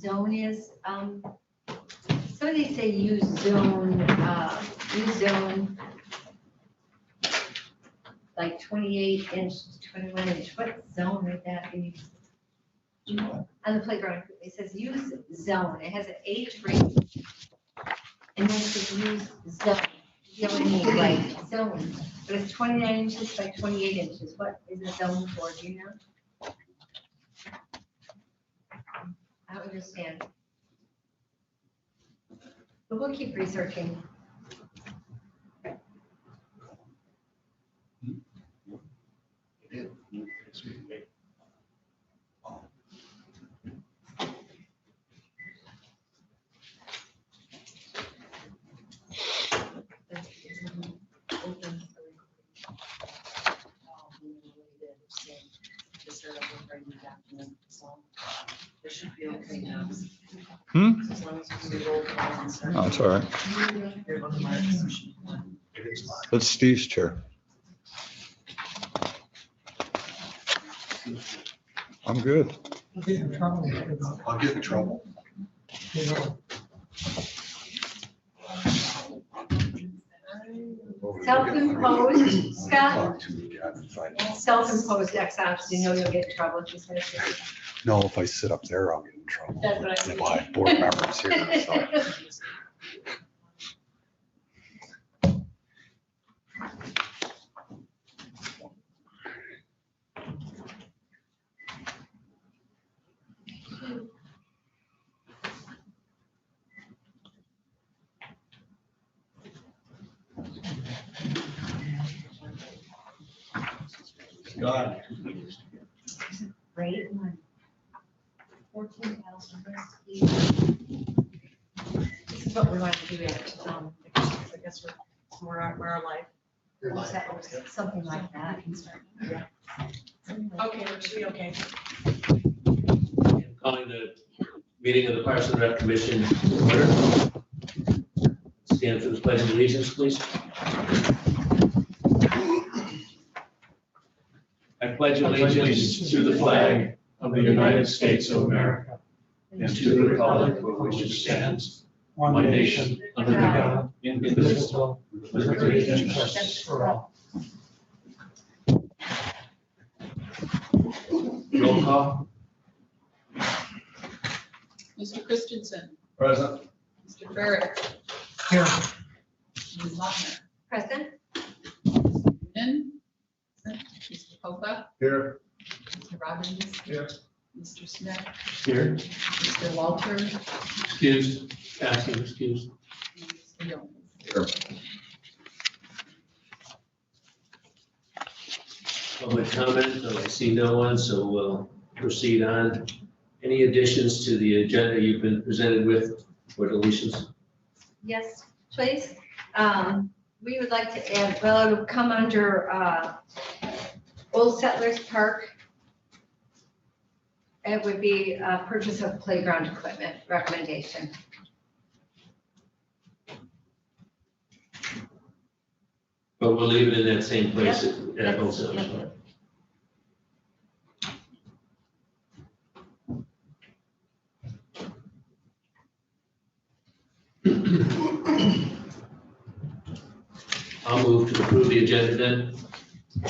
zone is? Somebody say use zone, like 28 inch, 21 inch. What zone would that be? On the playground, it says use zone. It has an age range. And then it says use zone. You only need like zone. But it's 29 inches by 28 inches. What is a zone for? Do you know? I don't understand. But we'll keep researching. It should be okay now. As long as we roll call and start. Oh, it's all right. Here, look, Marcus. That's Steve's chair. I'm good. I'll get in trouble. I'll get in trouble. You know, Self-imposed, Scott? Talk to the guy and find out. Self-imposed X-ops, you know you'll get in trouble if you say it. No, if I sit up there, I'll get in trouble. That's what I mean. If I have board members here, so. God. Great one. 14,000. This is what we want to do at, I guess we're our life. what's that, something like that. Yeah. Okay, it should be okay. Calling the meeting of the Parks and Rec Commission to order. Stand for the pledge of allegiance, please. I pledge allegiance to the flag of the United States of America and to the republic for which it stands, one nation, under God, indivisible, with liberty and justice for all. Roll call. Mr. Christensen, Present. Mr. Barrett, here, Ms. Lochner, Present? Noonan, Mr. Popa, Here. Mr. Robbins, Here. Mr. Smith, Here. Mr. Walter, and Excused. Asking excused. Mr. Yeomans. Public comment, though I see no one, so we'll proceed on. Any additions to the agenda you've been presented with for deletions? Yes, please. We would like to add, well, it'll come under Old Settlers Park. It would be purchase of playground equipment recommendation. But we'll leave it in that same place at That's- Old Settlers yep. Park. I'll move to approve the agenda then.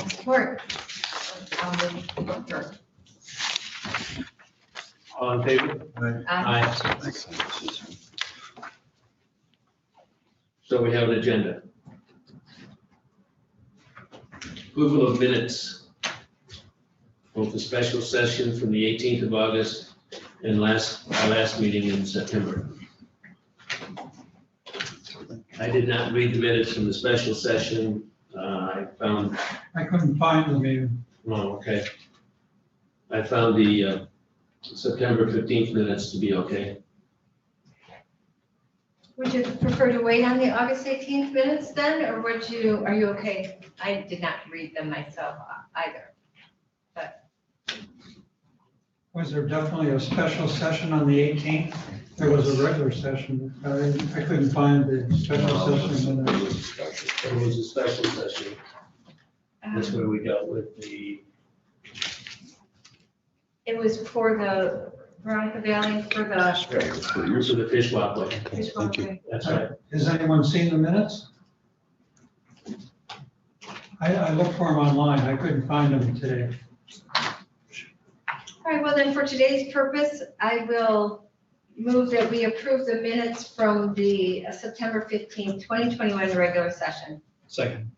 Support. All in favor? Aye. So we have an agenda. Approval of minutes. Both the special session from the 18th of August and our last meeting in September. I did not read the minutes from the special session. I found, I couldn't find them even. oh, okay. I found the September 15th minutes to be okay. Would you prefer to wait on the August 18th minutes then, or are you okay? I did not read them myself either. But Was there definitely a special session on the 18th? There was a regular session. I couldn't find the special session. It was a special session. That's where we dealt with the, it was for Veronica Valley for the To the fish walkway. fish Thank you. walkway. That's right. Has anyone seen the minutes? I looked for them online. I couldn't find them today. All right, well then, for today's purpose, I will move that we approve the minutes from the September 15th, 2021 regular session. Second.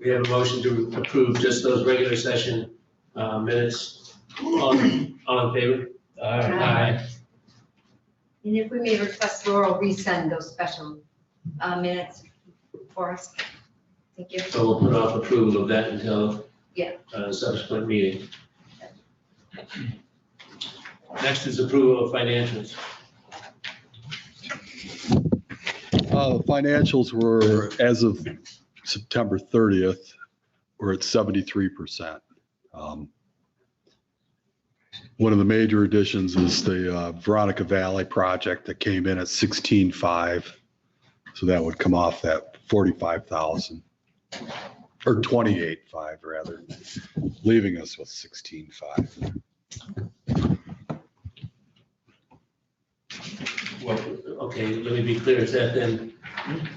We have a motion to approve just those regular session minutes. All in favor? Aye. And if we may request Laurel resend those special minutes for us. Thank you. So we'll put off approval of that until Yeah. Subsequent meeting. Next is approval of financials. The financials were, as of September 30th, we're at 73%. One of the major additions is the Veronica Valley project that came in at 16.5. So that would come off that 45,000, or 28.5 rather, leaving us with 16.5. Well, okay, let me be clear, is that then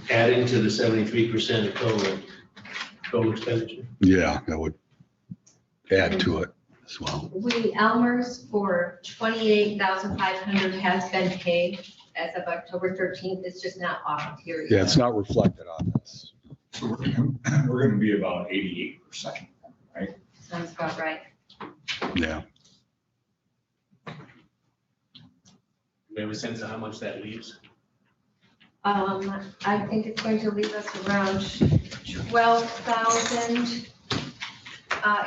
adding to the 73% of total expenditure? Yeah, that would add to it as well. Elmer's for 28,500 has been paid as of October 13th. It's just not off here yet. Yeah, it's not reflected on this. So we're gonna be about 88%. Sounds about right. Yeah. We have a sense of how much that leaves? I think it's going to leave us around 12,000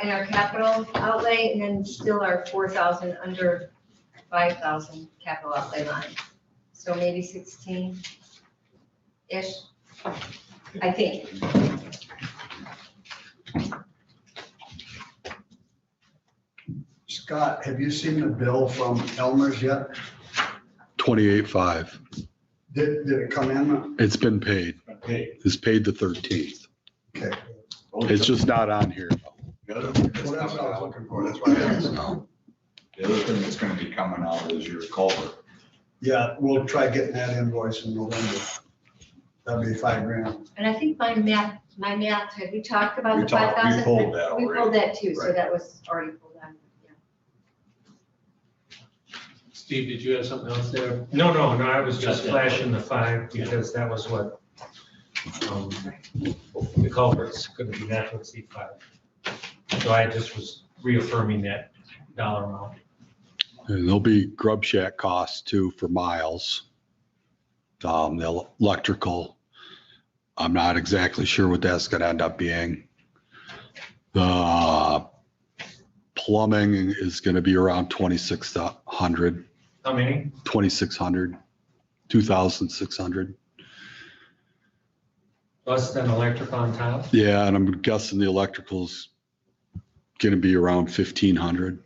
in our capital outlay, and then still our 4,000 under 5,000 capital outlay line. So maybe 16-ish, I think. Scott, have you seen the bill from Elmer's yet? 28.5. Did it come in? It's been paid. Okay. It's paid the 13th. Okay. It's just not on here. The other thing Well, that's what I was that's looking for. That's why I asked. the other thing that's gonna be coming out is your culvert. Yeah, we'll try getting that invoice in November. That'd be $5,000. And I think my math, have we talked about We the talked- we 5,000? pulled that We already. pulled that too, so Right. that was already pulled on. Yeah. Steve, did you have something else there? No, I was just Got that. flashing the 5 because that was what, the culvert's gonna be, that's what C5. So I just was reaffirming that dollar amount. And there'll be grub shack costs too for miles. The electrical, I'm not exactly sure what that's gonna end up being. The plumbing is gonna be around 2,600, How many? 2,600, 2,600. Less than electric on top? Yeah, and I'm guessing the electrical's gonna be around 1,500.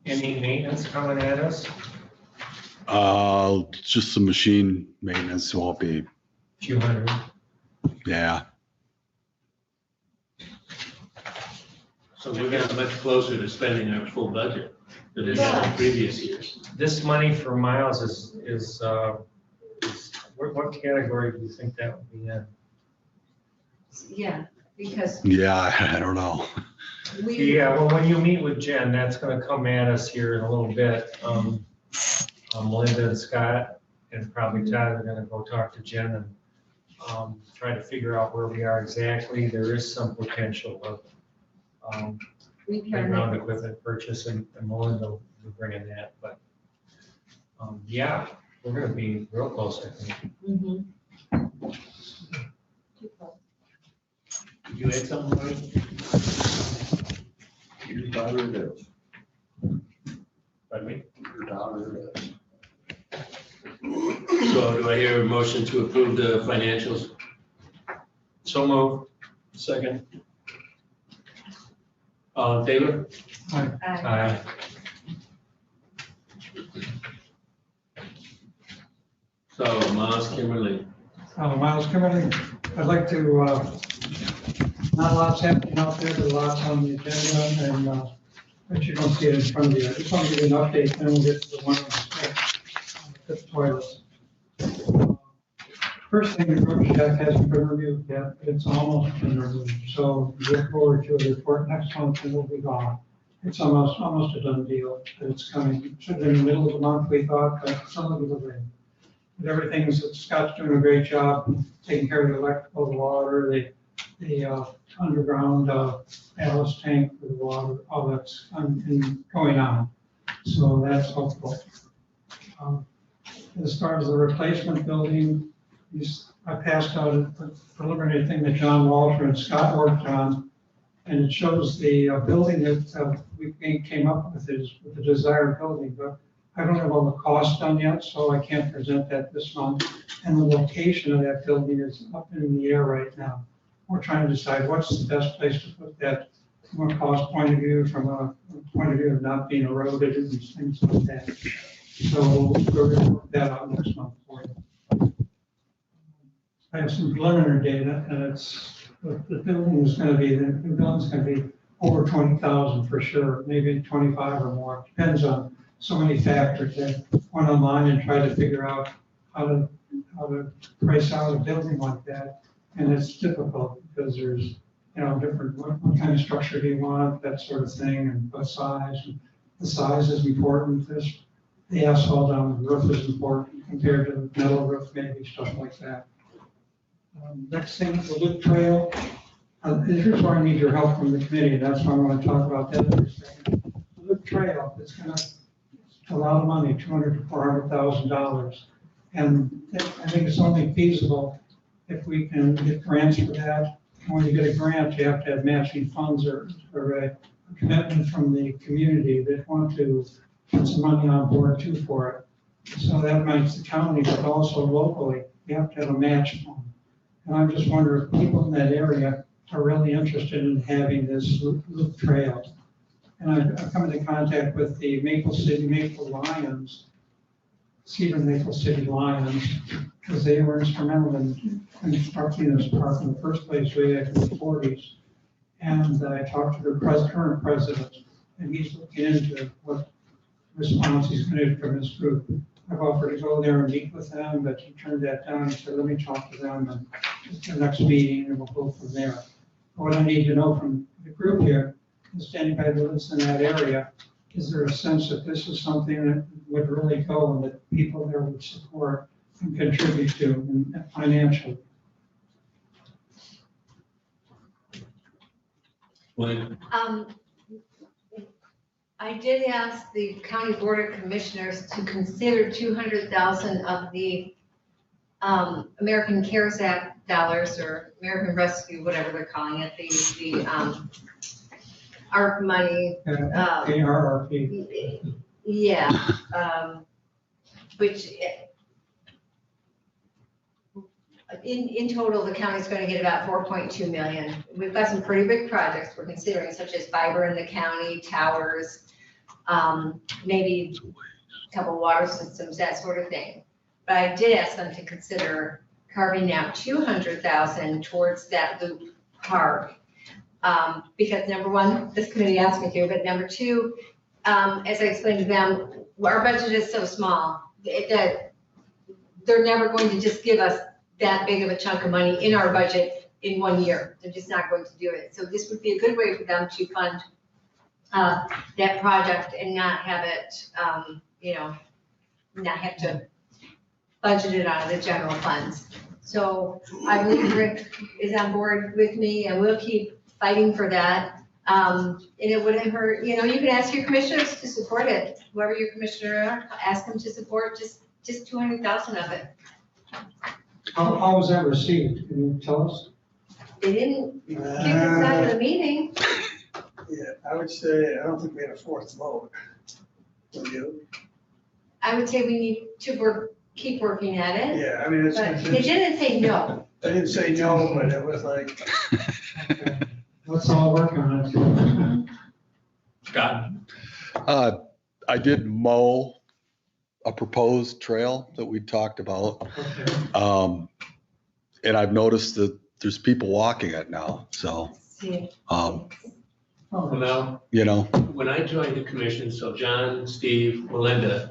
Any maintenance coming at us? Just some machine maintenance won't be, Few hundred. yeah. So we're getting much closer to spending our full budget than we have in previous years. This money for miles is what category do you think that would be in? Yeah, because Yeah, I don't know. we, Yeah, well, when you meet with Jen, that's gonna come at us here in a little bit. Melinda and Scott and probably Todd are gonna go talk to Jen and try to figure out where we are exactly. There is some potential of playground equipment purchase and Melinda will be bringing that, but yeah, we're gonna be real close, I think. Mhm. Did you add something, Marty? Your daughter it is. Pardon me? Your daughter it is. So do I hear a motion to approve the financials? So move. Second. All in favor? Aye. So Miles Kimberly. Miles Kimberly, I'd like to Not a lot's happening out there, but lots on the agenda, and, but you don't see it in front of you. I just want to give you an update, then we'll get to the one on the toilets. First thing, the road check hasn't been reviewed yet, but it's almost been reviewed. So look forward to a report next month and we'll be gone. It's almost a done deal, but it's coming. It should have been in the middle of the month, we thought, but some of the rain. But everything's, Scott's doing a great job taking care of the electrical, the water, the underground ballast tank for the water, all that's going on. So that's helpful. As far as the replacement building, I passed out a preliminary thing that John Walter and Scott worked on, and it shows the building that we came up with is the desired building, but I don't have all the costs done yet, so I can't present that this month. And the location of that building is up in the air right now. We're trying to decide what's the best place to put that from a cost point of view, from a point of view of not being eroded and things like that. So we're going to work that out next month for you. I have some preliminary data, and the building is going to be, the building's going to be over 20,000 for sure, maybe 25 or more. Depends on so many factors. I went online and tried to figure out how to price out a building like that, and it's difficult because there's different what kind of structure do you want, that sort of thing, and what size. And the size is important. The asphalt on the roof is important compared to the metal roof, maybe stuff like that. Next thing, the loop trail. Here's where I need your help from the committee. That's why I want to talk about that for a second. The loop trail, it's a lot of money, $200,000 to $400,000. And I think it's only feasible if we can get grants for that. When you get a grant, you have to have matching funds or a commitment from the community that want to put some money on board too for it. So that makes the county, but also locally, you have to have a match fund. And I'm just wondering if people in that area are really interested in having this loop trail. And I've come into contact with the Maple Lions, Cedar Maple City Lions, because they were instrumental in constructing this park in the first place way back in the 40s. And I talked to the current president, and he's looking into what response he's going to do from his group. I've offered to go there and meet with them, but he turned that down. He said, let me talk to them at the next meeting and we'll go from there. What I need to know from the group here is to anybody that lives in that area, is there a sense that this is something that would really go and that people there would support and contribute to financially? I did ask the county board of commissioners to consider 200,000 of the American CARES Act dollars, or American Rescue, whatever they're calling it, the ARP money. ARRP. Yeah, which in total, the county's going to get about 4.2 million. We've got some pretty big projects we're considering, such as fiber in the county, towers, maybe a couple water systems, that sort of thing. But I did ask them to consider carving out 200,000 towards that loop park. Because number one, this committee asked me to, but number two, as I explained to them, our budget is so small that they're never going to just give us that big of a chunk of money in our budget in 1 year. They're just not going to do it. So this would be a good way for them to fund that project and not have it, not have to budget it out of the general funds. So I believe Rick is on board with me, and we'll keep fighting for that. And it wouldn't hurt, you can ask your commissioners to support it. Whoever your commissioner are, ask them to support just 200,000 of it. How was that received? Can you tell us? They didn't kick us out of the meeting. Yeah, I would say, I don't think we had a fourth vote. I would say we need to keep working at it. Yeah, I mean, But they didn't say no. I didn't say no, but it was like. Okay. Let's all work on it. Scott? I did mow a proposed trail that we talked about. Okay. And I've noticed that there's people walking it now, so See. Um, Oh, Well, you know, when I joined the commission, so John, Steve, Melinda,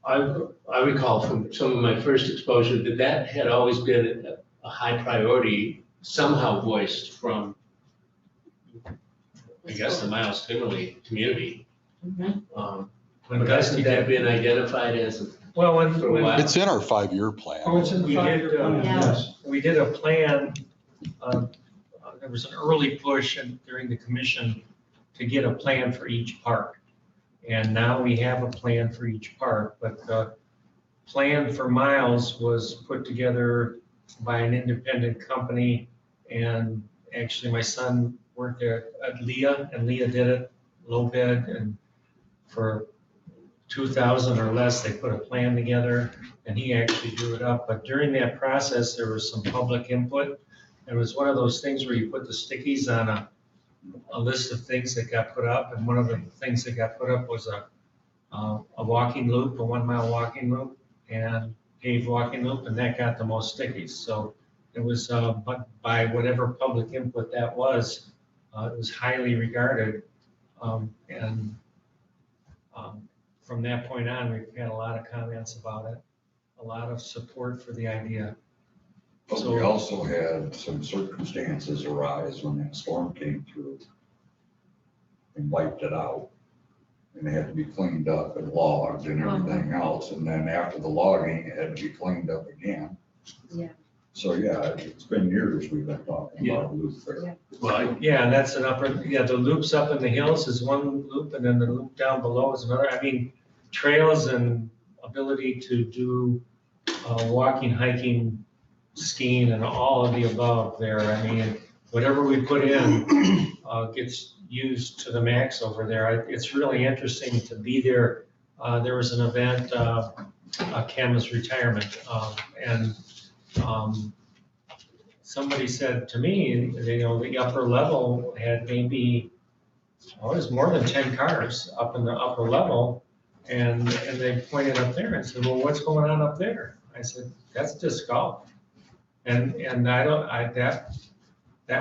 I recall from some of my first exposure that that had always been a high priority, somehow voiced from, I guess, the Miles Timberley community. When But Dusty hasn't that did, been identified as, well, For a when while. it's in our 5-year plan. Oh, it's in the We did, 5-year plan, Yeah. yes. we did a plan, there was an early push during the commission to get a plan for each park. And now we have a plan for each park, but the plan for Miles was put together by an independent company. And actually, my son worked there at Leah, and Leah did it, low bid, and for 2,000 or less, they put a plan together, and he actually drew it up. But during that process, there was some public input. It was one of those things where you put the stickies on a list of things that got put up, and one of the things that got put up was a walking loop, a 1-mile walking loop, and paved walking loop, and that got the most stickies. So it was, but by whatever public input that was, it was highly regarded. And from that point on, we've had a lot of comments about it, a lot of support for the idea. But we also had some circumstances arise when that storm came through and wiped it out. And it had to be cleaned up and logged and everything else. And then after the logging, it had to be cleaned up again. Yeah. So, yeah, it's been years we've been talking about a loop there. well, Yeah, and that's an upper, yeah, the loops up in the hills is one loop, and then the loop down below is another. I mean, trails and ability to do walking, hiking, skiing, and all of the above there. I mean, whatever we put in gets used to the max over there. It's really interesting to be there. There was an event, Cam's retirement, and somebody said to me, you know, the upper level had maybe, oh, it was more than 10 cars up in the upper level. And they pointed up there and said, well, what's going on up there? I said, that's disc golf. And that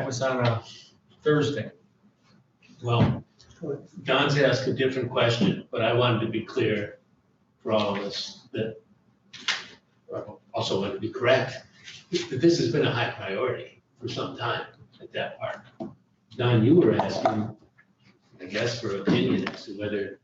was on a Thursday. well, Don's asked a different question, but I wanted to be clear for all of us that, also want to be correct, that this has been a high priority for some time at that park. Don, you were asking, I guess, for opinion as to whether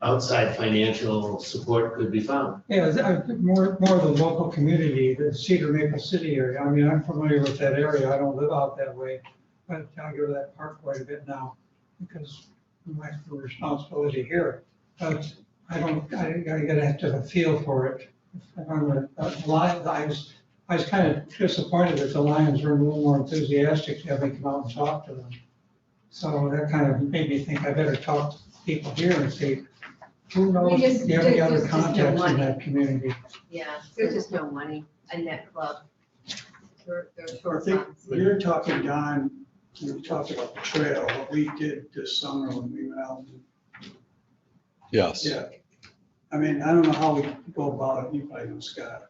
outside financial support could be found. Yeah, I think more of the local community, the Cedar Maple City area. I mean, I'm familiar with that area. I don't live out that way, but I go to that park quite a bit now because of my responsibility here. But I gotta have to have a feel for it. If I'm I was kind of disappointed that the Lions were a little more enthusiastic to have me come out and talk to them. So that kind of made me think I better talk to people here and see who knows, We just- do you have any other there's just no contacts in money. that community? Yeah, there's just no money in that club. They're I short think funds. you're talking, Don, you talked about the trail, what we did this summer when we went out. Yes. Yeah. I mean, I don't know how we go about it, you probably know, Scott.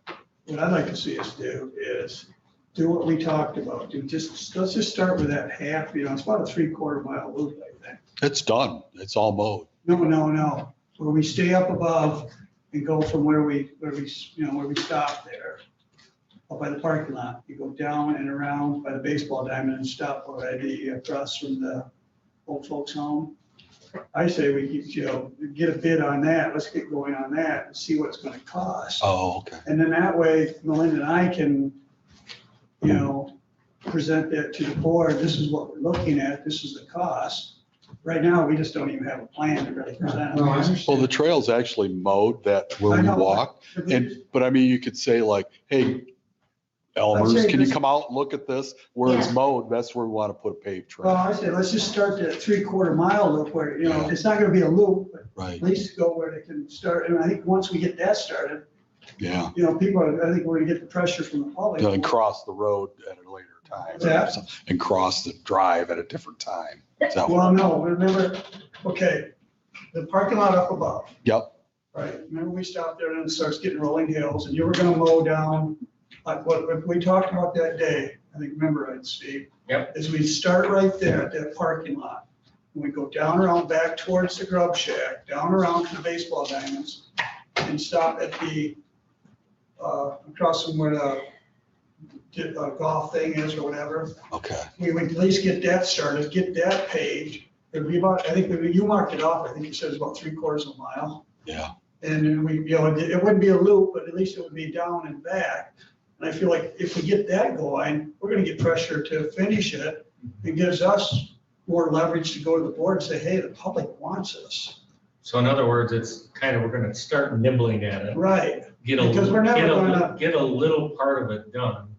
What I'd like to see us do is do what we talked about, let's just start with that half, it's about a 3/4 mile loop, I think. It's done. It's all mowed. No, where we stay up above and go from where we stop there, up by the parking lot. You go down and around by the baseball diamond and stop already across from the old folks home. I say we get a bid on that. Let's get going on that and see what it's gonna cost. Oh, okay. And then that way Melinda and I can, present that to the board. This is what we're looking at. This is the cost. Right now, we just don't even have a plan to really present. No, I Well, understand. the trail's actually mowed that where I we know. walk. But I mean, you could say like, hey, Elmer's, I'd say can you this- come out and look at this? Where it's Yeah. mowed, that's where we want to put a paved Well, trail. I say, let's just start that 3/4 mile loop where, it's not gonna be a loop, but Right, at least go where they can start. And I think once we get that started, yeah. I think we're gonna get the pressure from the public. Then cross the road at a later time. Yeah. And cross the drive at a different time. Is that Well, what- no, remember, okay, the parking lot up above. Yep. Right, remember we stopped there and it starts getting rolling hills and you were gonna mow down, like what we talked about that day. I think, remember right, Steve? Yep. Is we start right there at that parking lot. And we go down around back towards the grub shack, down around to the baseball diamonds, and stop at the, across from where the golf thing is or whatever. Okay. We would at least get that started, get that paved. It'd be about, I think, you marked it off, I think you said it's about 3/4 of a mile. Yeah. And then we, you know, it wouldn't be a loop, but at least it would be down and back. And I feel like if we get that going, we're gonna get pressure to finish it. It gives us more leverage to go to the board and say, hey, the public wants this. So in other words, it's kind of, we're gonna start nibbling at it. Right, Get Because we're never gonna- get a little part of it done.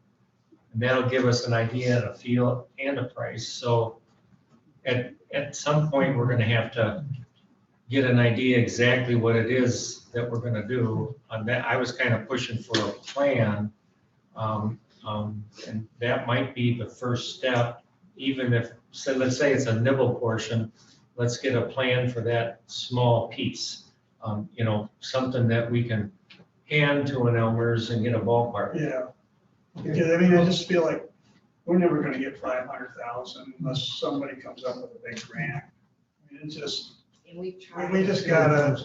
And that'll give us an idea and a feel and a price. So at some point, we're gonna have to get an idea exactly what it is that we're gonna do. On that, I was kind of pushing for a plan. And that might be the first step, even if, so let's say it's a nibble portion, let's get a plan for that small piece. You know, something that we can hand to an Elmer's and get a ballpark. yeah. Because I mean, I just feel like we're never gonna get 500,000 unless somebody comes up with a big grant. I mean, it's just, And we've tried. we just gotta,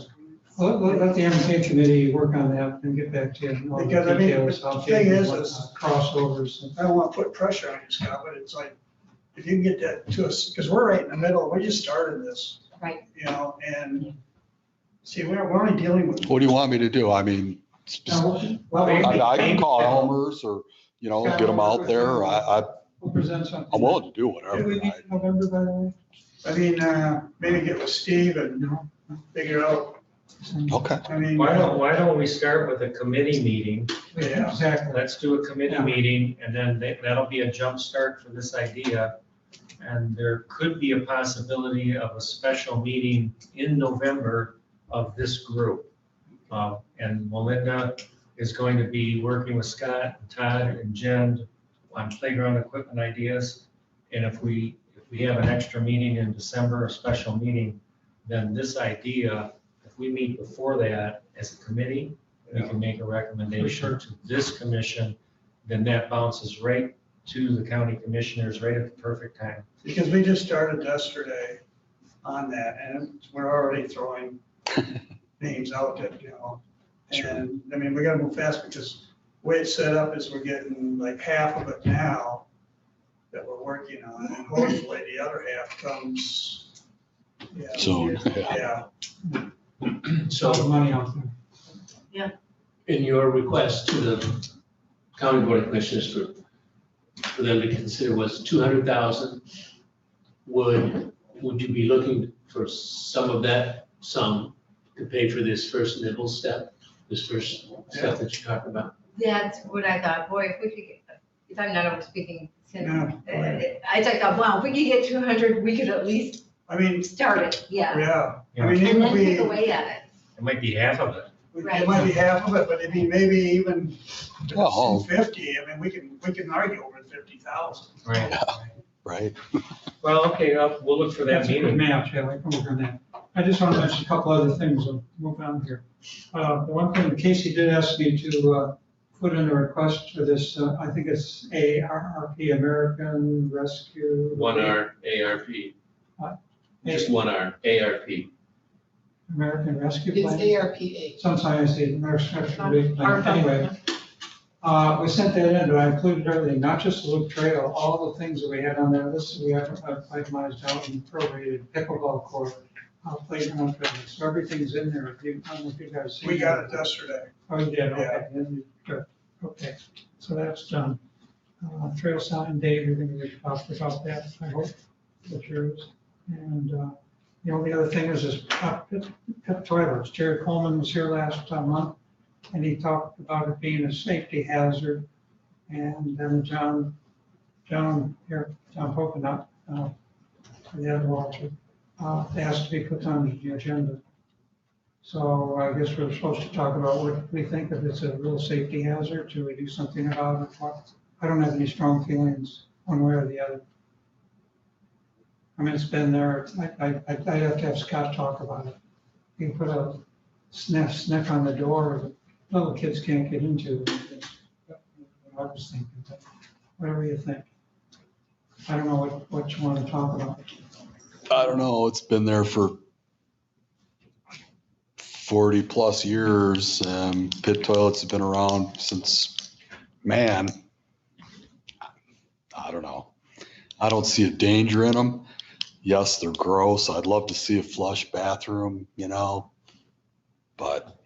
Let the MK committee work on that and get back to you. on all the Because, I mean, details, the how thing big and is whatnot, Crossovers. I don't wanna put pressure on you, Scott, but it's like, if you can get that to us, because we're right in the middle, we just started this. Right. You know, and see, we're only dealing with. What do you want me to do? I mean, I can call Elmer's or, you know, get them out there. We'll present something. I'm willing to do Do whatever. we meet in November, by the way? I mean, maybe get with Steve and figure out, Okay. I mean. Why don't we start with a committee meeting? Yeah. Exactly. Let's do a committee Yeah. meeting, and then that'll be a jump start for this idea. And there could be a possibility of a special meeting in November of this group. And Melinda is going to be working with Scott, and Todd, and Jen on playground equipment ideas. And if we have an extra meeting in December, a special meeting, then this idea, if we meet before that as a committee, we can make a recommendation to this commission, then that bounces right to the county commissioners right at the perfect time. Because we just started yesterday on that, and we're already throwing names out that, you know. And, I mean, we gotta move fast because the way it's set up is we're getting like half of it now that we're working on, and hopefully the other half comes. Yeah. Soon, Yeah, So the money out there. In your request to the county board of commissioners for them to consider was 200,000. Would you be looking for some of that sum to pay for this first nibble step, this first step that you're talking about? That's what I thought, boy, if we could get, if I'm not over speaking, Yeah. I thought, wow, if we could get 200, we could at least I mean, start it, yeah. yeah, I mean, And even then if pick we, away at it. It might be half of it. it might be half of it, but it'd be maybe even Oh. 50, I mean, we can argue over 50,000. Right. Right. Well, okay, we'll look for that That's a good meeting. match, yeah, we can work on that. I just want to mention a couple other things, and move on here. The one thing, Casey did ask me to put in a request for this, I think it's ARP, American Rescue. 1R ARP. What? Just 1R ARP. American Rescue It's Plan. ARPA. Sometimes I say American Rescue Plan, anyway. We sent that in, but I included everything, not just the loop trail, all the things that we had on that list, we have itemized out and prorated, pickleball court, playground equipment, so everything's in there. If you, I don't know if you guys see. We got it yesterday. Oh, you did, okay, then you, good, okay, so that's done. Trail sign, Dave, you're gonna be talked about that, I hope, that's yours. And, the only other thing is pit toilets. Jerry Coleman was here last month, and he talked about it being a safety hazard. And then John Polkinut, the other Walter, asked to be put on the agenda. So I guess we're supposed to talk about what we think if it's a real safety hazard, should we do something about it? I don't have any strong feelings one way or the other. I mean, it's been there, I'd have to have Scott talk about it. You can put a sniff on the door that little kids can't get into. I was thinking, but whatever you think. I don't know what you want to talk about. I don't know, it's been there for 40+ years, and pit toilets have been around since, man, I don't know. I don't see a danger in them. Yes, they're gross. I'd love to see a flush bathroom, but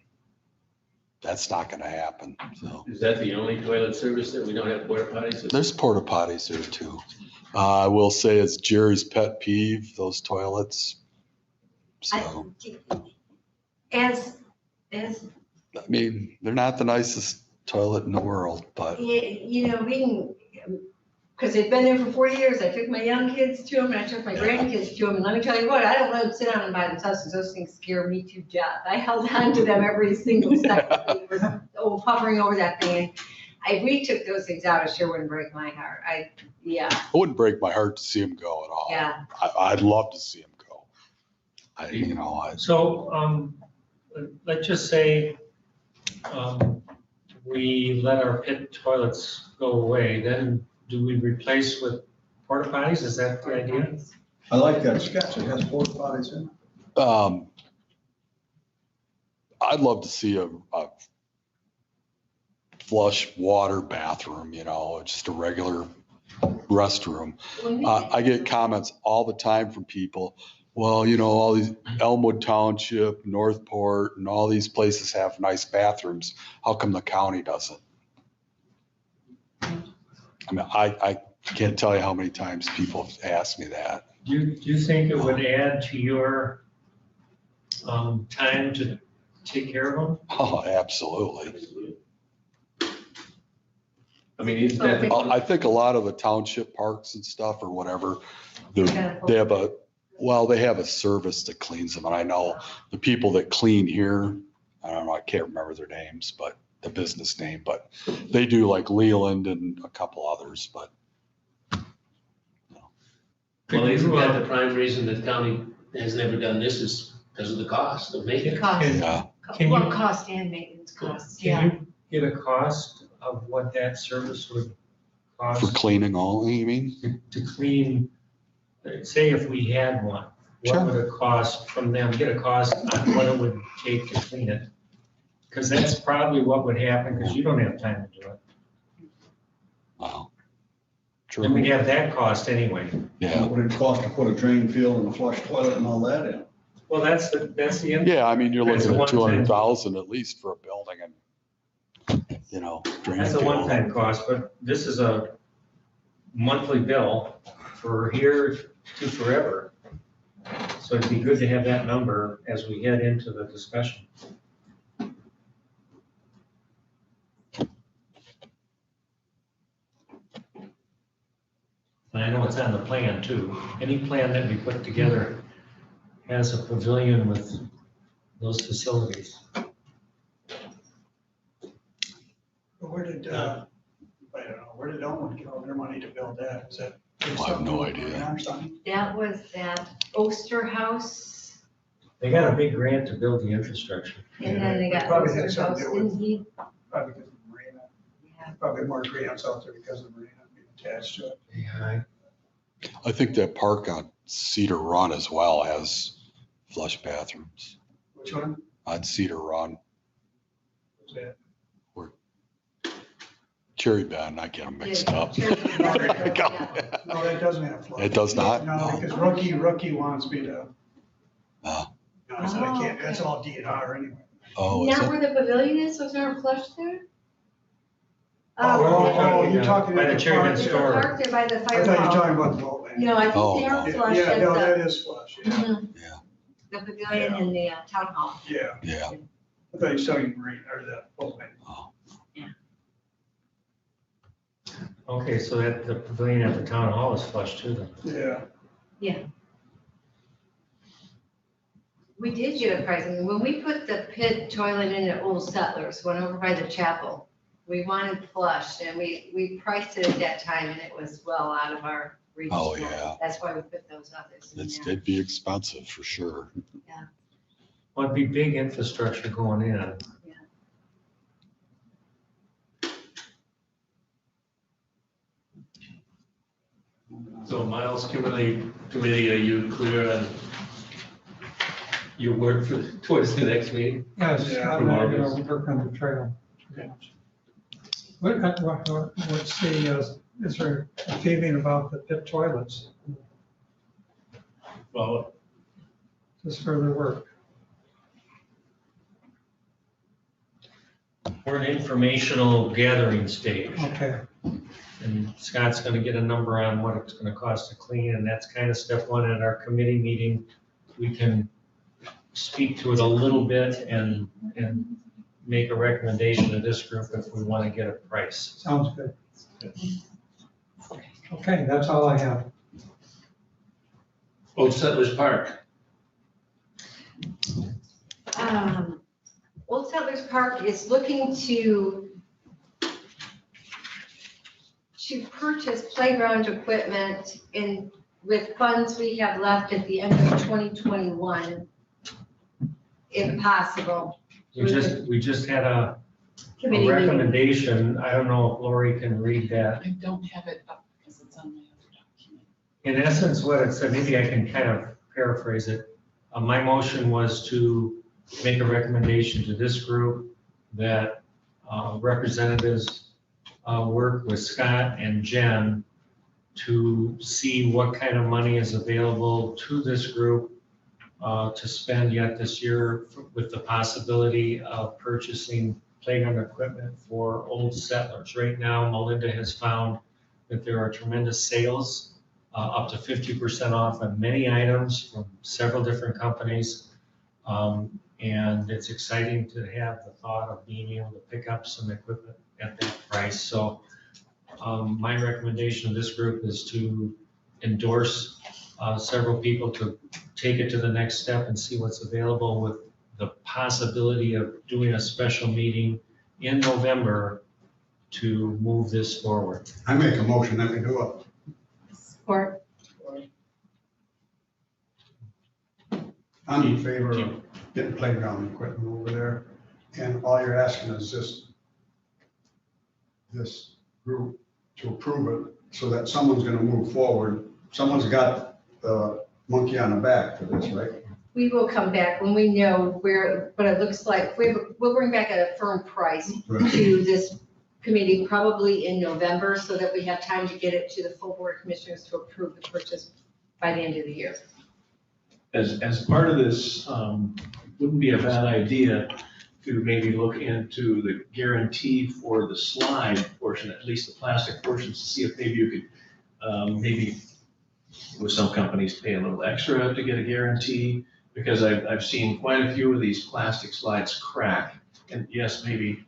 that's not gonna happen, so. Is that the only toilet service that we don't have porta potties? There's porta potties there too. I will say it's Jerry's pet peeve, those toilets. So, As, I mean, they're not the nicest toilet in the world, but being, because they've been there for 40 years, I took my young kids to them, and I took my grandkids to them, and let me tell you what, I don't let them sit down and by themselves, because those things scare me to death. I held on to them every single second they were hovering over that thing. I retook those things out, it sure wouldn't break my heart. it wouldn't break my heart to see them go at all. Yeah. I'd love to see them go. So, let's just say, we let our pit toilets go away, then do we replace with porta potties? Is that the idea? I like that sketch, it has porta potties in it. I'd love to see a flush water bathroom, just a regular restroom. I get comments all the time from people, well, all these Elmwood Township, Northport, and all these places have nice bathrooms. How come the county doesn't? I mean, I can't tell you how many times people have asked me that. Do you think it would add to your time to take care of them? Oh, absolutely. I mean, is that the? I think a lot of the township parks and stuff or whatever, they have a service that cleans them. And I know the people that clean here, I don't know, I can't remember their names, but the business name, but they do like Leland and a couple others, but. Well, isn't that the prime reason that county has never done this is because of the cost of making it? Cost, Yeah, Can you- cost and maintenance costs, yeah. Can you get a cost of what that service would for cost cleaning only, you mean? to clean? Say if we had one, Sure. what would it cost from them? Get a cost on what it would take to clean it? Because that's probably what would happen, because you don't have time to do it. Wow. And we'd True, have that cost anyway. yeah. What would it cost to put a drain field and a flush toilet and all that in? Well, that's the end. Yeah, I mean, you're That's looking a at one-time- 200,000 at least for a building and, drain That's a field. one-time cost, but this is a monthly bill for here to forever. So it'd be good to have that number as we head into the discussion. And I know it's on the plan too. Any plan that we put together has a pavilion with those facilities. Where did, I don't know, where did Elmwood get all their money to build that? Is that? I have no idea. Or something? That was that Oster House, They got a big grant to build the infrastructure. and then they got Probably had Oster House, something to do with- didn't he? Probably because of the marina. Yeah. Probably more grants out there because of the marina being attached to it. Yeah, I think that park on Cedar Run as well has flush bathrooms. Which one On Cedar Run, was that? Cherry Bend, I get them mixed Yeah, up. Cherry Bend, yeah. No, that doesn't have flush. It does not? No, No. because rookie wants me to. Oh. No, I said I can't, that's all DNR anyway. Oh, is Now it? where the pavilion is, was there a flush there? Oh, you're talking. By at the Cherry Bend There's a store. park there by the I fire thought you were hall. talking about the boat landing. No, I think Oh, they are no. flush Yeah, at no, the, that is flush, yeah, mhm, Yeah, the pavilion and the town hall. yeah. yeah. I thought you were talking marine, or the boat landing. Oh. Okay, so that the pavilion at the town hall is flush too then. Yeah, We did get a price, I mean, when we put the pit toilet in at Old Settlers, went over by the chapel, we wanted flush, and we priced it at that time, and it was well out of our reach. Oh, yeah. That's why we put those others in there. It'd be expensive for sure. Well, it'd be big infrastructure going in. So Miles committee, are you clear on your work towards the next meeting? Yes, Yeah. I'm not gonna work on the trail. Okay. What's the, is there a feeling about the pit toilets, Well, just further work? We're an informational gathering stage. Okay, And Scott's gonna get a number on what it's gonna cost to clean, and that's kind of step one at our committee meeting. We can speak to it a little bit and make a recommendation to this group if we want to get a price. sounds good. Okay, that's all I have. Old Settlers Park. Old Settlers Park is looking to purchase playground equipment with funds we have left at the end of 2021, if possible. We just had a Committee meeting. recommendation. I don't know if Lori can read that. I don't have it up because it's on my other document. In essence, what it said, maybe I can kind of paraphrase it. My motion was to make a recommendation to this group that representatives work with Scott and Jen to see what kind of money is available to this group to spend yet this year with the possibility of purchasing playground equipment for Old Settlers. Right now, Melinda has found that there are tremendous sales, up to 50% off on many items from several different companies. And it's exciting to have the thought of being able to pick up some equipment at that price. So my recommendation to this group is to endorse several people to take it to the next step and see what's available, with the possibility of doing a special meeting in November to move this forward. I make a motion that we do it. Support. I'm in favor of getting playground equipment over there. And all you're asking is this group to approve it so that someone's gonna move forward. Someone's got the monkey on the back for this, right? We will come back when we know what it looks like. We'll bring back a firm price to this committee probably in November so that we have time to get it to the full board of commissioners to approve the purchase by the end of the year. As part of this, wouldn't be a bad idea to maybe look into the guarantee for the slide portion, at least the plastic portions, to see if maybe you could, maybe with some companies pay a little extra to get a guarantee, because I've seen quite a few of these plastic slides crack. And yes, maybe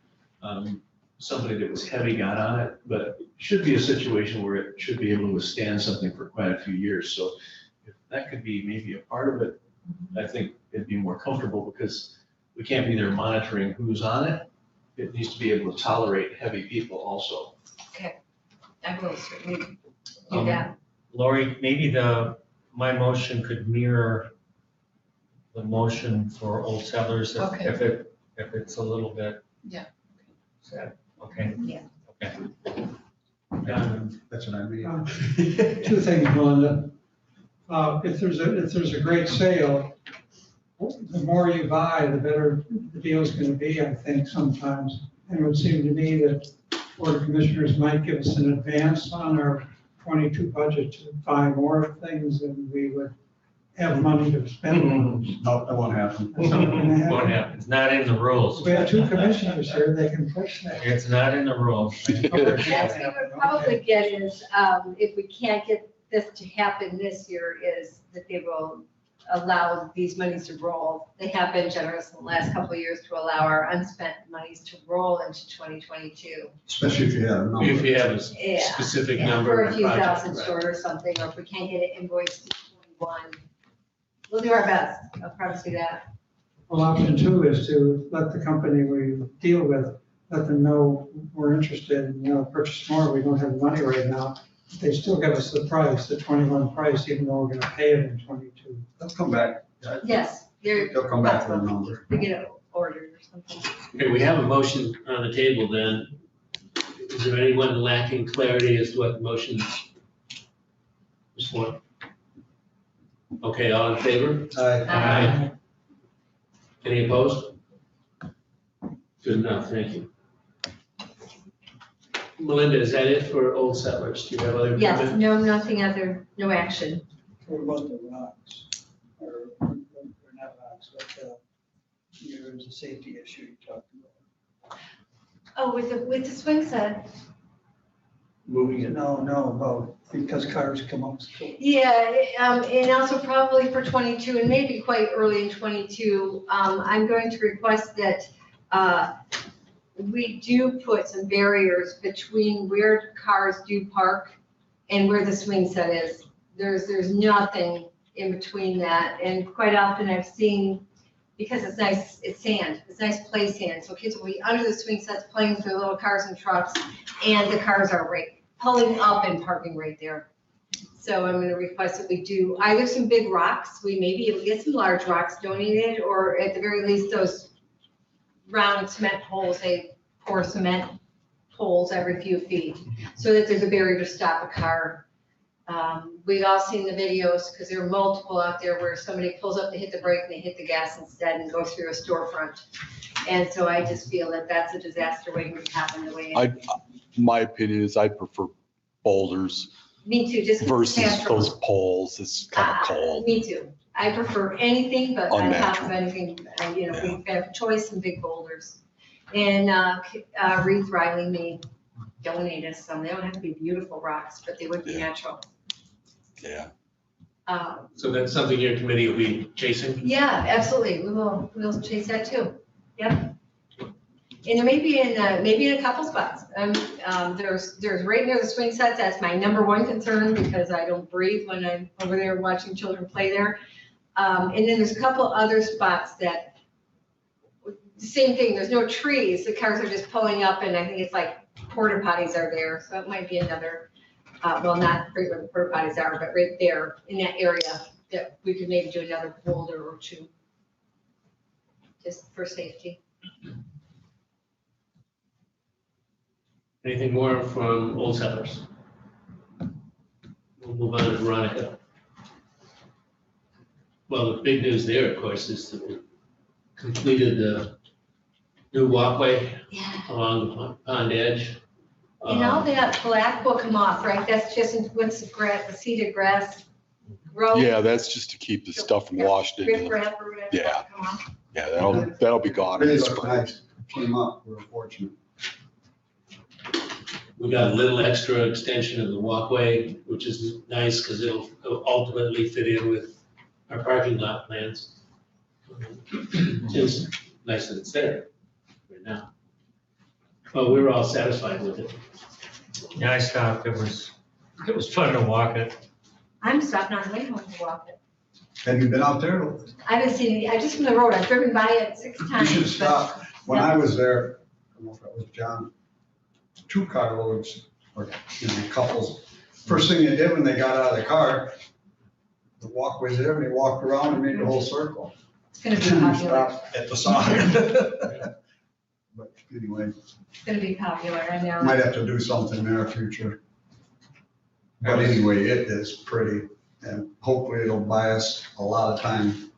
somebody that was heavy got on it, but it should be a situation where it should be able to withstand something for quite a few years. So if that could be maybe a part of it, I think it'd be more comfortable, because we can't be there monitoring who's on it. It needs to be able to tolerate heavy people also. Okay, I will certainly do that. Lori, maybe my motion could mirror the motion for Old Settlers Okay. if it's a little bit. Yeah. Sad. Okay. Yeah. Okay. That's what I mean. Two things, Melinda. If there's a great sale, the more you buy, the better the deal's gonna be, I think, sometimes. And it would seem to me that Board of Commissioners might give us an advance on our 22 budget to buy more things than we would have money to spend. No, that won't happen. That's not gonna happen. Won't happen. It's not in the rules. We have two commissioners here, they can push that. It's not in the rules. Next we would probably get is, if we can't get this to happen this year, is that they will allow these monies to roll. They have been generous in the last couple of years to allow our unspent monies to roll into 2022. Especially if you have a number. If you have a Yeah, specific Yeah, number. for of a few project, thousand right. short or something, or if we can't get it invoiced to 21, we'll do our best. I'll promise you that. Well, option two is to let the company we deal with, let them know we're interested in, purchase more, we don't have the money right now. They still give us the price, the 21 price, even though we're gonna pay it in 22. They'll come back. Yes, They'll come back with a number. we get it ordered or something. Okay, we have a motion on the table then. Is there anyone lacking clarity as to what the motion is Just one. Okay, all in favor? Aye. Any opposed? Good enough, thank you. Melinda, is that it for Old Settlers? Do you have other Yes, comments? no, nothing other, no action. What about the rocks? Or not rocks, but there's a safety issue you talked about. Oh, with the swing set. Moving it. No, about, because cars come up. Yeah, and also probably for 22 and maybe quite early in 22, I'm going to request that we do put some barriers between where cars do park and where the swing set is. There's nothing in between that. And quite often I've seen, because it's nice, it's sand, it's nice play sand. So kids will be under the swing sets playing with their little cars and trucks, and the cars are pulling up and parking right there. So I'm gonna request that we do either some big rocks, we may be able to get some large rocks donated, or at the very least, those round cement poles, they pour cement poles every few feet, so that there's a barrier to stop a car. We've all seen the videos, because there are multiple out there where somebody pulls up to hit the brake and they hit the gas instead and go through a storefront. And so I just feel that that's a disaster waiting to happen the way. My opinion is I prefer boulders Me too, just. versus natural. those poles. It's kind of cold. Me too. I prefer anything, but on top of Unnatural. anything, we have choice and big boulders. And Reed Riley may donate us some. They don't have to be beautiful rocks, but they would be natural. Yeah. So that's something your committee will be chasing? Yeah, absolutely. We'll chase that too. Yep. And there may be in a couple spots. There's right near the swing sets. That's my number one concern, because I don't breathe when I'm over there watching children play there. And then there's a couple other spots that, same thing, there's no trees. The cars are just pulling up, and I think it's like porta potties are there. So it might be another, well, not right where the porta potties are, but right there in that area that we could maybe do another boulder or two, just for safety. Anything more from Old Settlers? We'll move on to Veronica. Well, the big news there, of course, is that we completed the new walkway Yeah. along the pond edge. And all that black will come off, right? That's just once the seeded grass grows. Yeah, that's just to keep the stuff from washing into Rip the, wrap or whatever. Yeah. Come off. yeah, that'll be gone in Really the looked spring. nice. Came up, we were fortunate. We got a little extra extension of the walkway, which is nice because it'll ultimately fit in with our parking lot plans. It's nice that it's there right now. But we were all satisfied with it. Yeah, I stopped. It was fun to walk it. I'm stopping on the way home to walk it. Have you been out there? I haven't seen it, I just from the road, I've driven by it 6 You times. should but- stop. When I was there, I don't know if that was John, 2 carloads or couples. First thing they did when they got out of the car, the walkway's there, and they walked around and made the whole circle. It's gonna be And we popular, stopped at the side. But anyway, it's gonna be popular, I know. might have to do something in our future. But anyway, it is pretty, and hopefully it'll buy us a lot of time.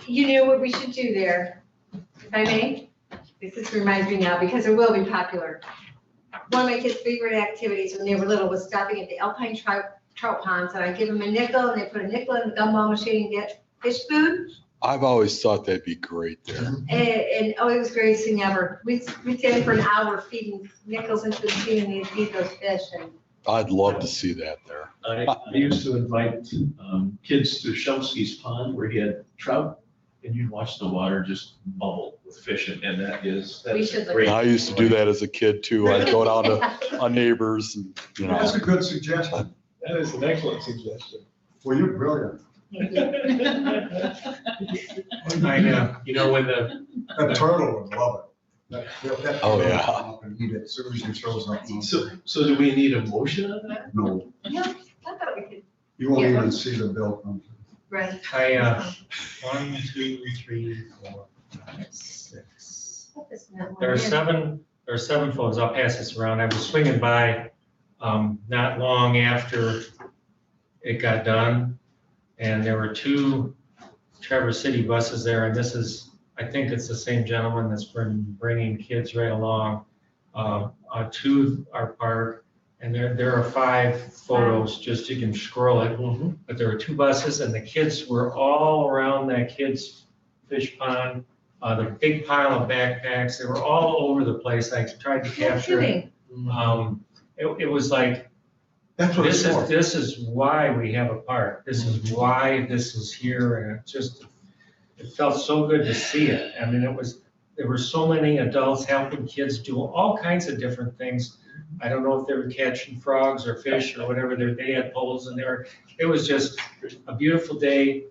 You know what we should do there, if I may? This just reminds me now, because it will be popular. One of my kids' favorite activities when they were little was stopping at the Alpine trout ponds, and I give them a nickel, and they put a nickel in the gumball machine and get fish food. I've always thought that'd be great there. And oh, it was the greatest thing ever. We'd stand for an hour feeding nickels into the machine, and they'd feed those fish, and I'd love to see that there. I used to invite kids to Shumsky's pond where he had trout, and you'd watch the water just bubble with fish, and that's We should look great. I used to do that as a kid too. I'd go down to our neighbors and, That's a good suggestion. That is an excellent suggestion. Well, you're brilliant. I know. You know, when the, That turtle would love it. That Oh, turtle would yeah. come up and eat it as soon as he shows up. So do we need a motion on that? No, Yeah, I thought we could, you won't Yeah. even see the bill come through. right. 1, 2, 3, 4, 5, 6. Put this in that one There are 7 phones. I'll pass this around. I was swinging by, not long after it got done. And there were 2 Traverse City buses there, and this is, I think it's the same gentleman that's been bringing kids right along to our park. And there are 5 photos, just you can scroll it. But there were 2 buses, and the kids were all around that kids' fish pond. The big pile of backpacks, they were all over the place. I tried to No capture it. kidding. It was like, That's what it's for. this is why we have a park. This is why this is here, and it felt so good to see it. I mean, there were so many adults helping kids do all kinds of different things. I don't know if they were catching frogs or fish or whatever, they had poles in there. It was just a beautiful day.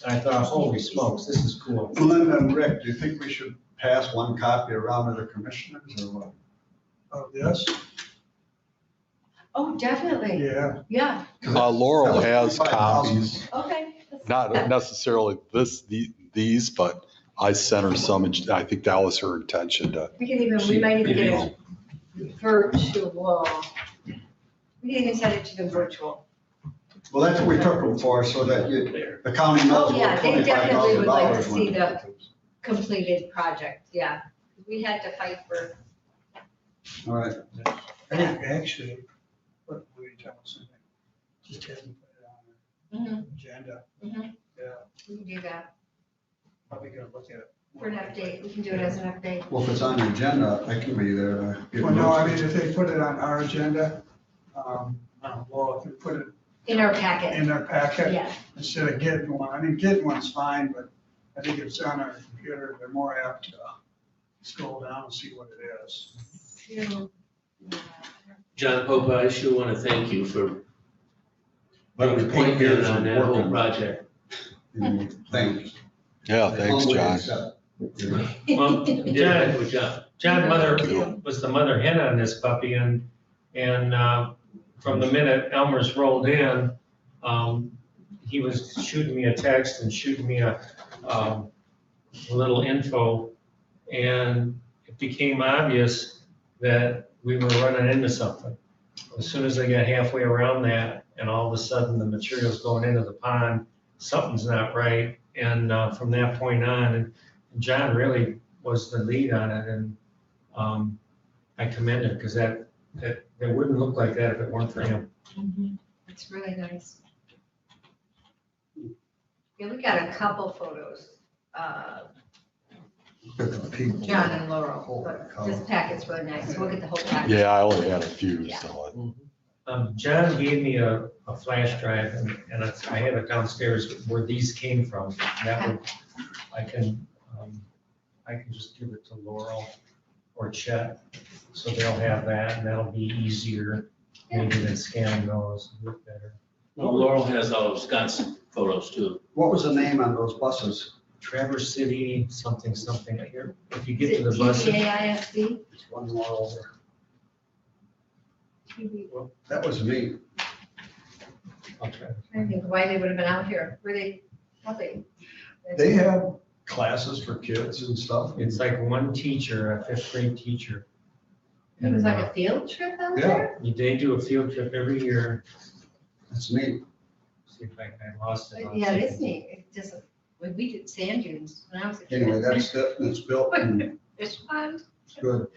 I thought, holy smokes, this is cool. Melinda and Rick, do you think we should pass one copy around to the commissioners or what? Of this? Oh, definitely, Yeah. yeah, Laurel has copies, okay. not necessarily these, but I sent her some, and I think that was her intention to. We might even get it virtual. We can even send it to them virtual. Well, that's what we took them for, so that the county knows Oh, yeah, what they definitely would like to $25,000 see went. Completed project, yeah. We had to fight for, All right. I think actually, what were you telling us? Just hadn't put it on mhm, the agenda. mhm, Yeah, we can do that probably gonna look at it. for an update. We can do it as an update. Well, if it's on the agenda, I can be there to get. Well, no, I notes. mean, if they put it on our agenda, well, if they put it In our packet, in their packet yeah. instead of getting one, I mean, getting one's fine, but I think if it's on our computer, they're more apt to scroll down and see what it is. John Pope, I sure want to thank you for But it was 8 pointing years on of that whole working. project. Thanks. Yeah, thanks, Humbly John. accept. Well, you did a heck of a job. John was the mother hen on this puppy, and from the minute Elmer's rolled in, he was shooting me a text and shooting me a little info, and it became obvious that we were running into something. As soon as I got halfway around that, and all of a sudden the material's going into the pond, something's not right, and from that point on, and John really was the lead on it, and I commend him, because that wouldn't look like that if it weren't for him. Mhm. It's really nice. Yeah, we got a couple photos, Look at the people. John and Laurel, Holy but cow. this packet's really nice. We'll get the whole packet. Yeah, I only had a few, Yeah. so. John gave me a flash drive, and I have it downstairs where these came from. That would, I can just give it to Laurel or Chet, so they'll have that, and that'll be easier, maybe than scanning those, look better. Well, Laurel has all of Scott's photos too. What was the name on those buses? Traverse City, something here. If you Is get it to the bus. TVAISD? There's one more over. That was me. I'll try. I think why they would have been out here. Were they, probably. They have classes for kids and stuff. It's like one teacher, a 5th grade teacher. It was like a field trip out Yeah. there? They do a field trip every year. That's neat. See if I lost it. Yeah, it is neat. It just, when we did sand dunes when I was a kid. Anyway, that's built and It's fun, good.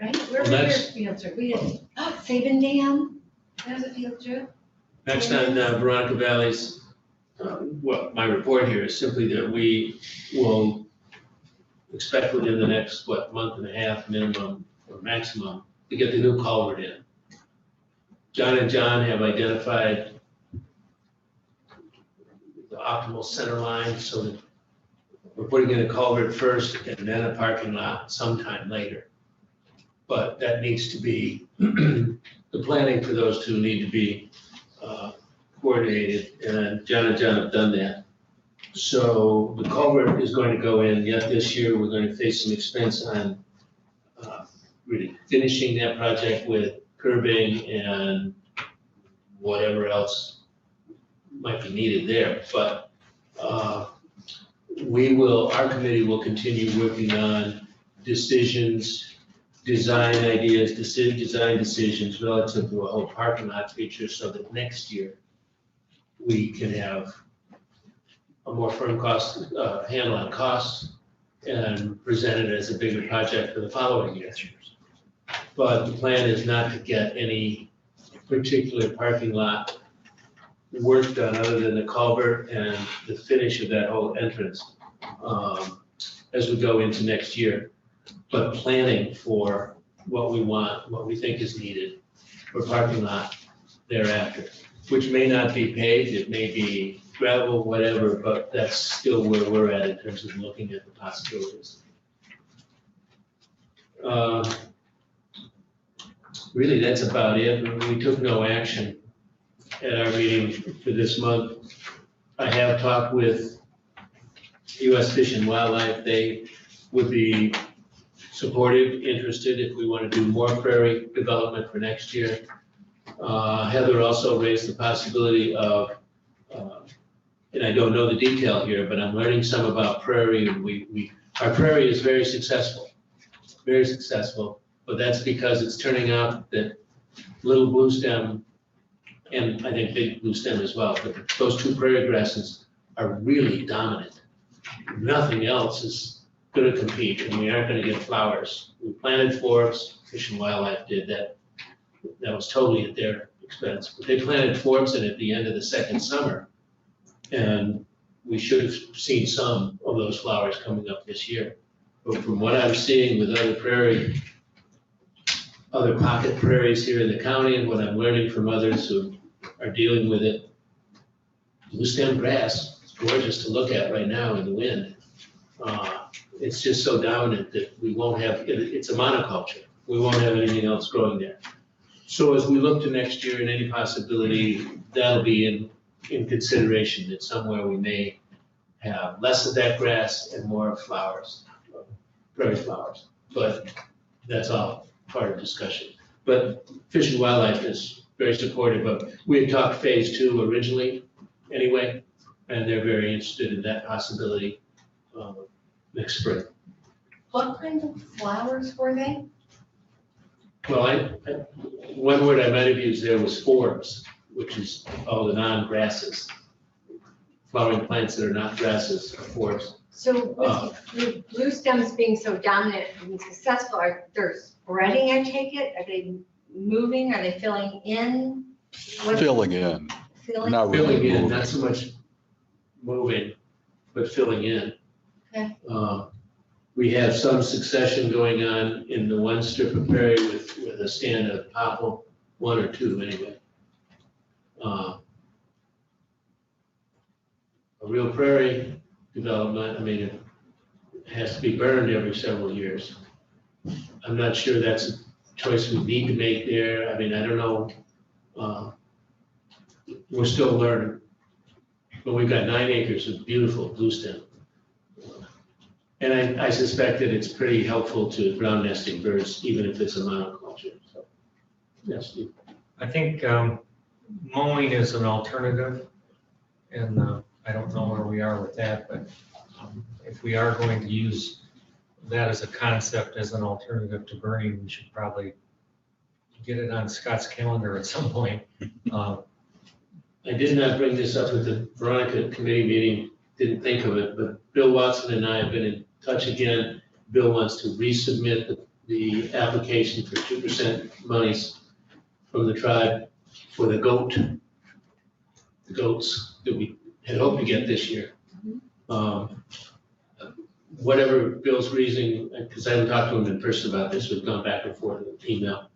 right? Where Well, were your that's- field trip? We did, Sabin Dam, that was a field trip. Next on Veronica Valley's, my report here is simply that we will expect within the next, month and a half minimum or maximum to get the new culvert in. John and John have identified the optimal center line, so that we're putting in a culvert first and then a parking lot sometime later. But that needs to be, the planning for those two need to be coordinated, and John have done that. So the culvert is going to go in yet this year. We're going to face some expense on really finishing that project with curbing and whatever else might be needed there. But our committee will continue working on decisions design ideas, design decisions relative to a whole parking lot feature so that next year we can have a more firm cost, handle on costs and present it as a bigger project for the following year. But the plan is not to get any particular parking lot work done other than the culvert and the finish of that whole entrance as we go into next year. But planning for what we want, what we think is needed for parking lot thereafter, which may not be paved, it may be gravel, whatever, but that's still where we're at in terms of looking at the possibilities. Really, that's about it. We took no action at our meeting for this month. I have talked with U.S. Fish and Wildlife. They would be supportive, interested if we want to do more prairie development for next year. Heather also raised the possibility of, and I don't know the detail here, but I'm learning some about prairie, and our prairie is very successful, but that's because it's turning out that little blue stem, and I think big blue stem as well, but those two prairie grasses are really dominant. Nothing else is gonna compete, and we aren't gonna get flowers. We planted forbs, Fish and Wildlife did that. That was totally at their expense, but they planted forbs in at the end of the second summer. And we should have seen some of those flowers coming up this year. But from what I'm seeing with other pocket prairies here in the county, and what I'm learning from others who are dealing with it, blue stem grass is gorgeous to look at right now in the wind. It's just so dominant that we won't have, it's a monoculture. We won't have anything else growing there. So as we look to next year and any possibility, that'll be in consideration, that somewhere we may have less of that grass and more flowers, prairie flowers. But that's all part of discussion. But Fish and Wildlife is very supportive of, we had talked phase 2 originally anyway, and they're very interested in that possibility next spring. What kind of flowers were they? Well, one word I might have used there was forbs, which is all the non-grasses. Flowering plants that are not grasses are forbs. So with blue stems being so dominant and successful, are they spreading, I take it? Are they moving? Are they filling in? Filling in, Filling? not really Filling in, moving. not so much moving, but filling in. Okay. We have some succession going on in the one strip of prairie with a stand of poplar, 1 or 2 anyway. A real prairie development, I mean, it has to be burned every several years. I'm not sure that's a choice we need to make there. I mean, I don't know. We're still learning. But we've got 9 acres of beautiful blue stem. And I suspect that it's pretty helpful to ground nesting birds, even if it's a monoculture. So, yes, Steve. I think mowing is an alternative, and I don't know where we are with that, but if we are going to use that as a concept, as an alternative to burning, we should probably get it on Scott's calendar at some point. I did not bring this up at the Veronica committee meeting, didn't think of it, but Bill Watson and I have been in touch again. Bill wants to resubmit the application for 2% monies from the tribe for the goats that we had hoped to get this year. Whatever Bill's reasoning, because I haven't talked to him in person about this, we've gone back and forth with email.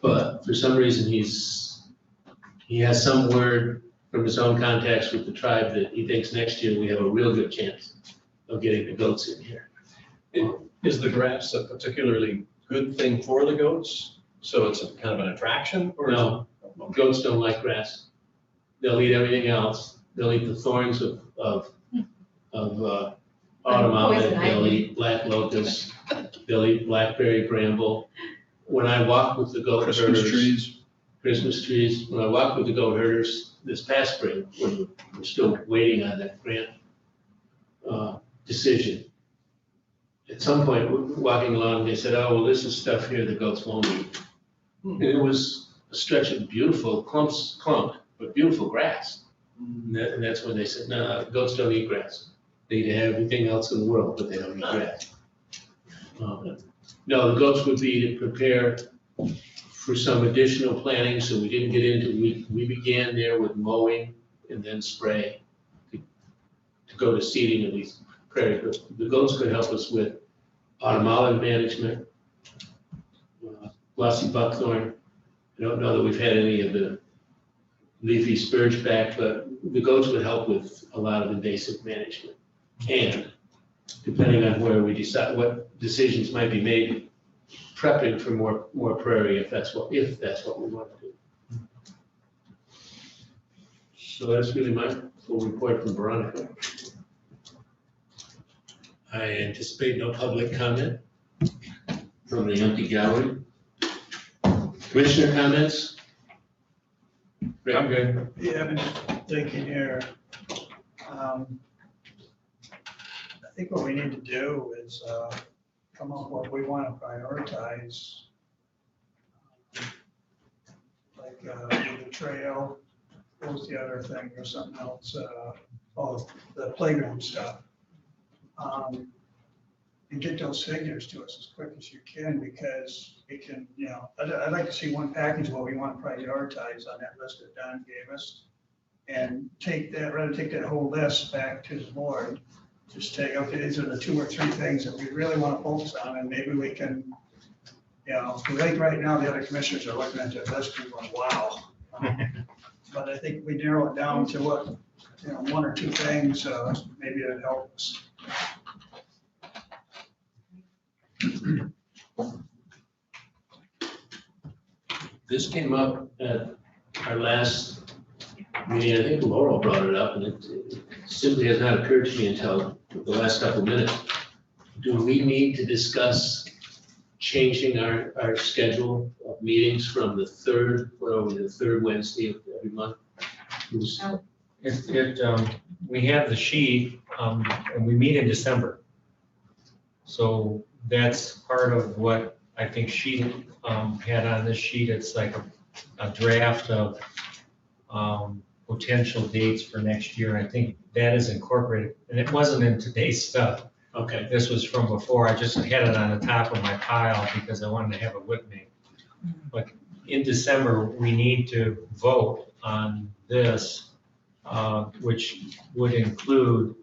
But for some reason, he has some word from his own contacts with the tribe that he thinks next year we have a real good chance of getting the goats in here. Is the grass a particularly good thing for the goats? So it's a kind of an attraction or? No, goats don't like grass. They'll eat everything else. They'll eat the thorns of autumn almond. Poison They'll ivy. eat black locust. They'll eat blackberry bramble. When I walk with the goat herders. Christmas trees. When I walked with the goat herders this past spring, when we're still waiting on that grant decision, at some point, walking along, they said, oh, well, this is stuff here the goats won't eat. And it was a stretch of beautiful but beautiful grass. And that's when they said, no, goats don't eat grass. They eat everything else in the world, but they don't eat grass. No, the goats would be to prepare for some additional planting, so we didn't get into, we began there with mowing and then spray to go to seeding of these prairie. But the goats could help us with autumn olive management, glossy buckthorn. I don't know that we've had any of the leafy spurge back, but the goats would help with a lot of invasive management. And depending on where we decide, what decisions might be made, prepping for more prairie if that's what we want to do. So that's really my full report from Veronica. I anticipate no public comment from the empty gallery. Commissioner comments? I'm good. Yeah, I've been thinking here. I think what we need to do is come up with what we want to prioritize. Like the trail, what was the other thing or something else? The playground stuff. And get those figures to us as quick as you can, because we can, I'd like to see one package of what we want to prioritize on that list that Don gave us. And rather than take that whole list back to the board, just take, okay, these are the 2 or 3 things that we really want to focus on, and maybe we can, like right now, the other commissioners are looking at that list and going, wow. But I think if we narrow it down to what, 1 or 2 things, maybe it'd help us. This came up at our last meeting. I think Laurel brought it up, and it simply has not occurred to me until the last couple of minutes. Do we need to discuss changing our schedule of meetings from the third Wednesday of every month? We have the sheet, and we meet in December. So that's part of what I think she had on this sheet. It's like a draft of potential dates for next year. I think that is incorporated, and it wasn't in today's stuff. Okay. This was from before. I just had it on the top of my pile because I wanted to have it with me. But in December, we need to vote on this, which would include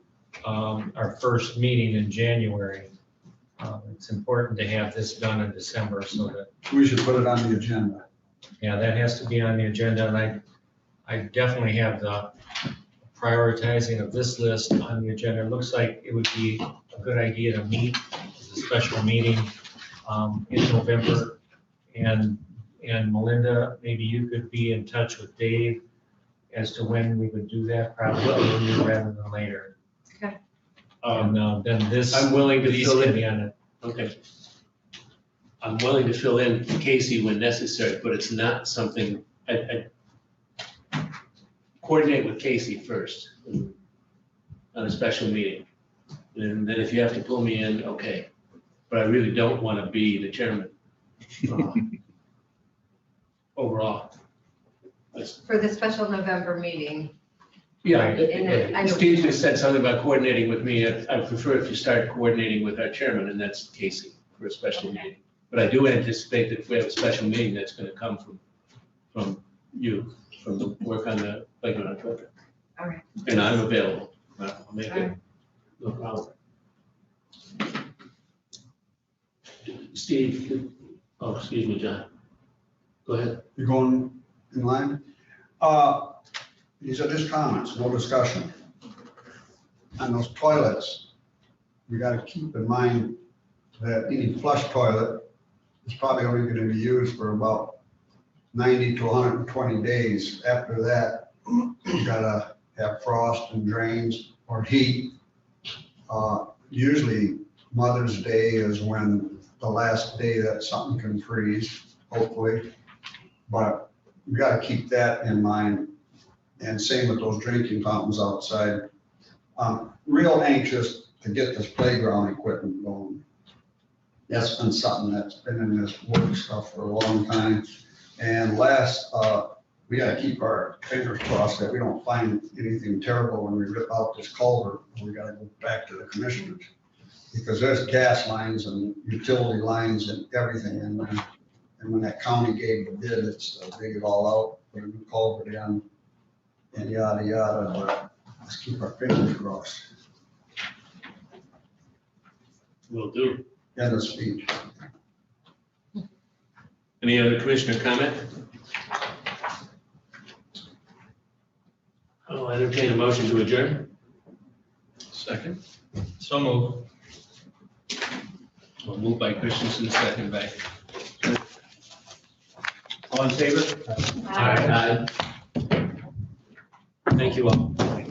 our first meeting in January. It's important to have this done in December so that. We should put it on the agenda. Yeah, that has to be on the agenda, and I definitely have the prioritizing of this list on the agenda. It looks like it would be a good idea to meet as a special meeting in November. And Melinda, maybe you could be in touch with Dave as to when we would do that, probably earlier rather than later. Okay. And then this. I'm willing to these fill can in. be on it. Okay. I'm willing to fill in Casey when necessary, but it's not something, I coordinate with Casey first on a special meeting. And then if you have to pull me in, okay. But I really don't want to be the chairman overall. For the special November meeting. Yeah, And I know- Steve just said something about coordinating with me. I prefer if you start coordinating with our chairman, and that's Casey for a special meeting. But I do anticipate that if we have a special meeting, that's going to come from you, from the work on the playground project. All right. And I'm available. I'll make All it, right. no problem. Steve, oh, excuse me, John. Go ahead. You going in line? These are just comments, no discussion. On those toilets, we gotta keep in mind that any flush toilet is probably only gonna be used for about 90 to 120 days. After that, you gotta have frost and drains or heat. Usually Mother's Day is when the last day that something can freeze, hopefully. But you gotta keep that in mind. And same with those drinking fountains outside. Real anxious to get this playground equipment going. That's been something that's been in this work stuff for a long time. And last, we gotta keep our fingers crossed that we don't find anything terrible when we rip out this culvert. We gotta go back to the commissioners. Because there's gas lines and utility lines and everything in there. And when that county gave the bid, it's to dig it all out, put a new culvert in, and yada, yada, but let's keep our fingers crossed. Will do. End of speech. Any other commissioner comment? I'll entertain a motion to adjourn. Second? So move. Well, moved by Christensen, second by. All in favor? Aye. Thank you all.